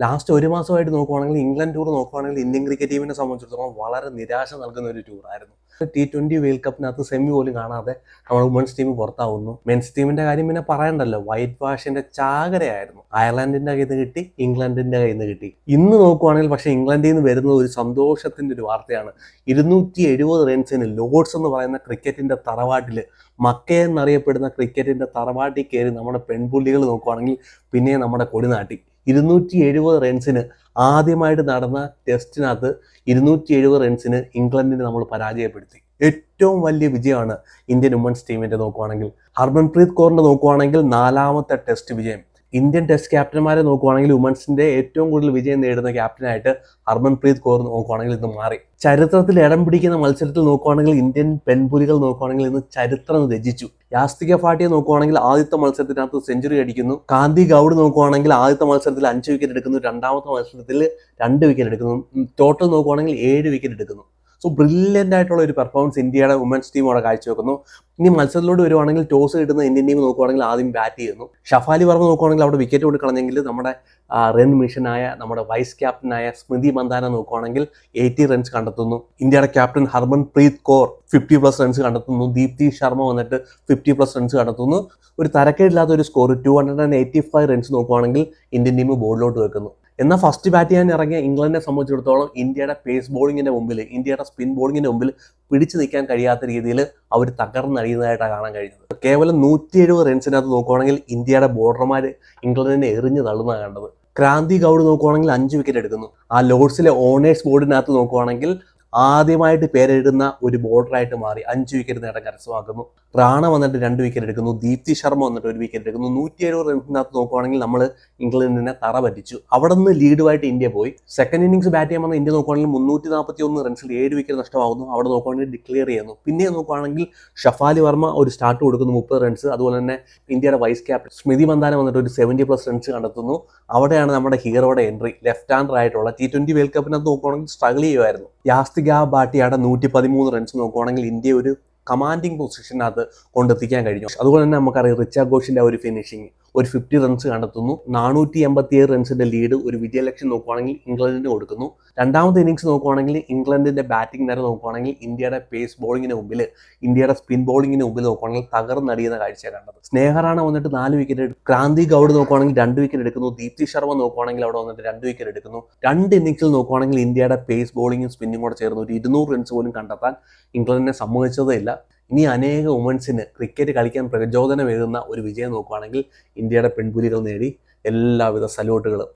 Last ഒരു മാസമായിട്ട് നോക്കുവാണെങ്കിൽ ഇംഗ്ലണ്ട് ടൂർ നോക്കുവാണെങ്കിൽ ഇന്ത്യൻ ക്രിക്കറ്റ് ടീമിനെ സംബന്ധിച്ചിടത്തോളം വളരെ നിരാശ നൽകുന്ന ഒരു ടൂറായിരുന്നു. T20 വേൾഡ് കപ്പിനകത്ത് സെമി പോലും കാണാതെ നമ്മുടെ വുമൻസ് ടീം പുറത്താവുന്നു. മെൻസ് ടീമിന്റെ കാര്യം പിന്നെ പറയണ്ടല്ലോ, വൈറ്റ് വാഷിന്റെ ചാകരയായിരുന്നു. അയർലൻഡിന്റെ കയ്യിൽ നിന്ന് കിട്ടി, ഇംഗ്ലണ്ടിന്റെ കയ്യിൽ നിന്ന് കിട്ടി. ഇന്ന് നോക്കുവാണെങ്കിൽ പക്ഷേ ഇംഗ്ലണ്ടിൽ നിന്ന് വരുന്നത് ഒരു സന്തോഷത്തിന്റെ ഒരു വാർത്തയാണ്. 270 റൺസിന് ലോർഡ്സ് എന്ന് പറയുന്ന ക്രിക്കറ്റിന്റെ തറവാട്ടില്, മക്ക എന്നറിയപ്പെടുന്ന ക്രിക്കറ്റിന്റെ തറവാട്ടിൽ കയറി നമ്മുടെ പെൺപുള്ളികൾ നോക്കുവാണെങ്കിൽ പിന്നെ നമ്മുടെ കൊടിനാട്ടി 270 റൺസിന് ആദ്യമായിട്ട് നടന്ന ടെസ്റ്റിനകത്ത് 270 റൺസിന് ഇംഗ്ലണ്ടിനെ നമ്മൾ പരാജയപ്പെടുത്തി. ഏറ്റവും വലിയ വിജയമാണ് ഇന്ത്യൻ വുമൻസ് ടീമിന്റെ നോക്കുവാണെങ്കിൽ. ഹർമൻപ്രീത് കൗറിന്റെ നോക്കുവാണെങ്കിൽ 4ാമത്തെ ടെസ്റ്റ് വിജയം. ഇന്ത്യൻ ടെസ്റ്റ് ക്യാപ്റ്റന്മാരെ നോക്കുവാണെങ്കിൽ വുമൻസിന്റെ ഏറ്റവും കൂടുതൽ വിജയം നേടുന്ന ക്യാപ്റ്റനായിട്ട് ഹർമൻപ്രീത് കൗർ നോക്കുവാണെങ്കിൽ ഇന്ന് മാറി. ചരിത്രത്തിൽ ഇടം പിടിക്കുന്ന മത്സരത്തിൽ നോക്കുവാണെങ്കിൽ ഇന്ത്യൻ പെൺപുലികൾ നോക്കുവാണെങ്കിൽ ഇന്ന് ചരിത്രം രചിച്ചു. യാസ്തിക ഭാട്ടിയെ നോക്കുവാണെങ്കിൽ ആദ്യത്തെ മത്സരത്തിനകത്ത് സെഞ്ചുറി അടിക്കുന്നു. കാന്തി ഗൗഡ് നോക്കുവാണെങ്കിൽ ആദ്യത്തെ മത്സരത്തിൽ 5 വിക്കറ്റ് എടുക്കുന്നു, രണ്ടാമത്തെ മത്സരത്തിൽ 2 വിക്കറ്റ് എടുക്കുന്നു. ടോട്ടൽ നോക്കുവാണെങ്കിൽ 7 വിക്കറ്റ് എടുക്കുന്നു. സോ ബ്രില്യൻ്റ് ആയിട്ടുള്ള ഒരു പെർഫോമൻസ് ഇന്ത്യയുടെ വുമൻസ് ടീം അവിടെ കാഴ്ചവെക്കുന്നു. ഇനി മത്സരത്തിലോട്ട് വരുവാണെങ്കിൽ ടോസ് കിട്ടുന്ന ഇന്ത്യൻ ടീം നോക്കുവാണെങ്കിൽ ആദ്യം ബാറ്റ് ചെയ്യുന്നു. ഷഫാലി വർമ്മ നോക്കുവാണെങ്കിൽ അവിടെ വിക്കറ്റ് കൊണ്ട് കളഞ്ഞെങ്കിൽ നമ്മുടെ റൺ മിഷനായ നമ്മുടെ വൈസ് ക്യാപ്റ്റനായ സ്മൃതി മന്ദാന നോക്കുവാണെങ്കിൽ 80 റൺസ് കണ്ടെത്തുന്നു. ഇന്ത്യയുടെ ക്യാപ്റ്റൻ ഹർമൻപ്രീത് കൗർ 50+ റൺസ് കണ്ടെത്തുന്നു. ദീപ്തി ശർമ്മ വന്നിട്ട് 50+ റൺസ് കണ്ടെത്തുന്നു. ഒരു തരക്കേടില്ലാത്ത ഒരു സ്കോർ 285 റൺസ് നോക്കുവാണെങ്കിൽ ഇന്ത്യൻ ടീം ബോർഡിലോട്ട് വെക്കുന്നു. എന്നാൽ ഫസ്റ്റ് ബാറ്റ് ചെയ്യാൻ ഇറങ്ങിയ ഇംഗ്ലണ്ടിനെ സംബന്ധിച്ചിടത്തോളം ഇന്ത്യയുടെ പേസ് ബോളിങ്ങിന്റെ മുമ്പിൽ, ഇന്ത്യയുടെ സ്പിൻ ബോളിങ്ങിന്റെ മുമ്പിൽ പിടിച്ചു നിൽക്കാൻ കഴിയാത്ത രീതിയിൽ അവർ തകർന്നടിയുന്നതായിട്ടാണ് കാണാൻ കഴിയുന്നത്. കേവലം 170 റൺസിനകത്ത് നോക്കുവാണെങ്കിൽ ഇന്ത്യയുടെ ബോളർമാർ ഇംഗ്ലണ്ടിനെ എറിഞ്ഞു തള്ളുന്നതാണ് കണ്ടത്. ക്രാന്തി ഗൗഡ് നോക്കുവാണെങ്കിൽ 5 വിക്കറ്റ് എടുക്കുന്നു. ആ ലോർഡ്സിലെ ഓണേഴ്സ് ബോർഡിനകത്ത് നോക്കുവാണെങ്കിൽ ആദ്യമായിട്ട് പേരെഴുതുന്ന ഒരു ബോളറായിട്ട് മാറി 5 വിക്കറ്റ് നേടാൻ കരസ്ഥമാക്കുന്നു. റാണ വന്നിട്ട് 2 വിക്കറ്റ് എടുക്കുന്നു. ദീപ്തി ശർമ്മ വന്നിട്ട് 1 വിക്കറ്റ് എടുക്കുന്നു. 170 റൺസിനകത്ത് നോക്കുവാണെങ്കിൽ നമ്മൾ ഇംഗ്ലണ്ടിനെ തറ പറ്റിച്ചു. അവിടെ നിന്ന് ലീഡുമായിട്ട് ഇന്ത്യ പോയി. സെക്കൻഡ് ഇന്നിംഗ്സ് ബാറ്റ് ചെയ്യാൻ വന്ന ഇന്ത്യ നോക്കുവാണെങ്കിൽ 341 റൺസിൽ 7 വിക്കറ്റ് നഷ്ടമാകുന്നു. അവിടെ നോക്കുവാണെങ്കിൽ ഡിക്ലെയർ ചെയ്യുന്നു. പിന്നെ നോക്കുവാണെങ്കിൽ ഷഫാലി വർമ്മ ഒരു സ്റ്റാർട്ട് കൊടുക്കുന്നു 30 റൺസ്. അതുപോലെ തന്നെ ഇന്ത്യയുടെ വൈസ് ക്യാപ്റ്റൻ സ്മൃതി മന്ദാന വന്നിട്ട് ഒരു 70+ റൺസ് കണ്ടെത്തുന്നു. അവിടെയാണ് നമ്മുടെ ഹീറോയുടെ എൻട്രി. ലെഫ്റ്റ് ഹാൻഡർ ആയിട്ടുള്ള T20 വേൾഡ് കപ്പിനകത്ത് നോക്കുവാണെങ്കിൽ സ്ട്രഗിൾ ചെയ്യുമായിരുന്നു. യാസ്തിക ഭാട്ടിയുടെ 113 റൺസ് നോക്കുവാണെങ്കിൽ ഇന്ത്യ ഒരു കമാൻഡിങ് പൊസിഷനകത്ത് കൊണ്ടെത്തിക്കാൻ കഴിഞ്ഞു. അതുപോലെ തന്നെ നമുക്കറിയാം റിച്ച ഘോഷിന്റെ ഒരു ഫിനിഷിങ് ഒരു 50 റൺസ് കണ്ടെത്തുന്നു. 487 റൺസിന്റെ ലീഡ് ഒരു വിജയലക്ഷ്യം നോക്കുവാണെങ്കിൽ ഇംഗ്ലണ്ടിന് കൊടുക്കുന്നു. രണ്ടാമത്തെ ഇന്നിംഗ്സ് നോക്കുവാണെങ്കിൽ ഇംഗ്ലണ്ടിന്റെ ബാറ്റിംഗ് നേരെ നോക്കുവാണെങ്കിൽ ഇന്ത്യയുടെ പേസ് ബോളിങ്ങിന് മുമ്പിൽ, ഇന്ത്യയുടെ സ്പിൻ ബോളിങ്ങിന് മുമ്പിൽ നോക്കുവാണെങ്കിൽ തകർന്നടിയുന്ന കാഴ്ചയാണ് കണ്ടത്. സ്നേഹറാണ വന്നിട്ട് 4 വിക്കറ്റ് എടുക്കും. ക്രാന്തി ഗൗഡ് നോക്കുവാണെങ്കിൽ 2 വിക്കറ്റ് എടുക്കുന്നു. ദീപ്തി ശർമ്മ നോക്കുവാണെങ്കിൽ അവിടെ വന്നിട്ട് 2 വിക്കറ്റ് എടുക്കുന്നു. 2 ഇന്നിംഗ്സിൽ നോക്കുവാണെങ്കിൽ ഇന്ത്യയുടെ പേസ് ബോളിങ്ങും സ്പിന്നും കൂടെ ചേർന്ന് ഒരു 200 റൺസ് പോലും കണ്ടെത്താൻ ഇംഗ്ലണ്ടിനെ സമ്മതിച്ചതേ ഇല്ല. ഇനി അനേക വുമൻസിന് ക്രിക്കറ്റ് കളിക്കാൻ പ്രചോദനമേകുന്ന ഒരു വിജയം നോക്കുകയാണെങ്കിൽ ഇന്ത്യയുടെ പെൺപുലികൾ നേടി. എല്ലാവിധ സല്യൂട്ടുകളും.